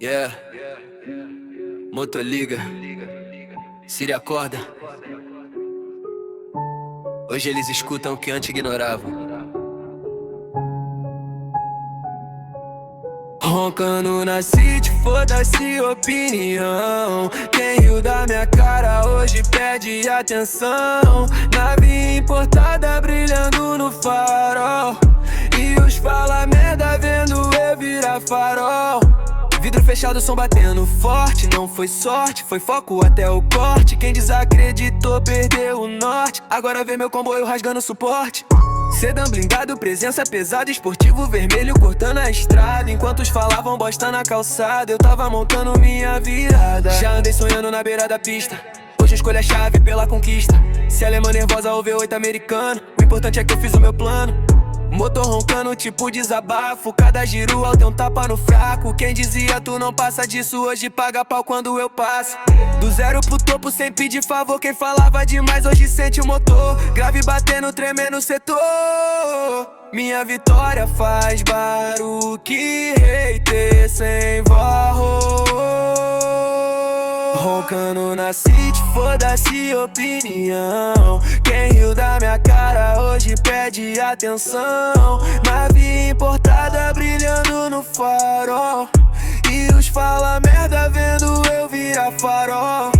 Yeah, Motoliga, Siri acorda. Hoje eles escutam o que antes ignoravam. Roncando na city, foda-se opinião. Quem riu da minha cara hoje pede atenção. Nave importada brilhando no farol, e os fala merda vendo eu virar farol. Vidro fechado, som batendo forte. Não foi sorte, foi foco até o corte. Quem desacreditou perdeu o norte. Agora vê meu comboio rasgando suporte. Sedã blindado, presença pesada, esportivo vermelho cortando a estrada. Enquanto os falavam bosta na calçada, eu tava montando minha virada. Já andei sonhando na beira da pista, hoje escolho a chave pela conquista. Se alemã nervosa ou V8 americano, o importante é que eu fiz o meu plano. Motor roncando tipo desabafo, cada giro alto é um tapa no fraco. Quem dizia tu não passa disso, hoje paga pau quando eu passo. Do zero pro topo sem pedir favor, quem falava demais hoje sente o motor. Grave batendo, tremendo o setor. Minha vitória faz barulho que hater sem varro. Roncando na city, foda-se opinião. Quem riu da minha cara hoje pede atenção. Nave importada brilhando no farol, e os fala merda vendo eu virar farol.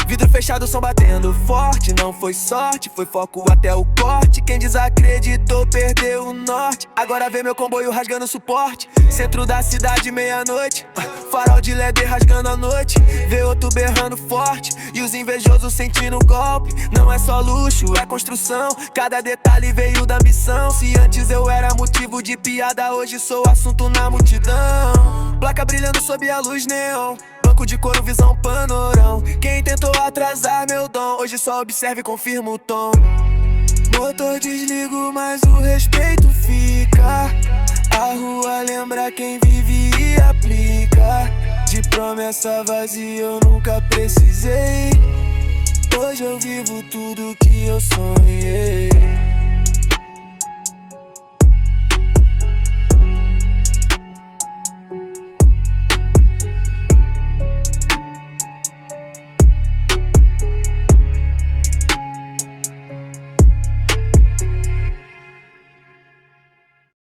Vidro fechado, som batendo forte. Não foi sorte, foi foco até o corte. Quem desacreditou perdeu o norte. Agora vê meu comboio rasgando suporte. Centro da cidade, meia-noite, farol de LED rasgando a noite. Vê outro berrando forte, e os invejosos sentindo o golpe. Não é só luxo, é construção. Cada detalhe veio da missão. Se antes eu era motivo de piada, hoje sou assunto na multidão. Placa brilhando sob a luz neon, banco de couro, visão panorão. Quem tentou atrasar meu dom, hoje só observa e confirma o tom. Motor desligo, mas o respeito fica. A rua lembra quem vive e aplica. De promessa vazia eu nunca precisei. Hoje eu vivo tudo que eu sonhei.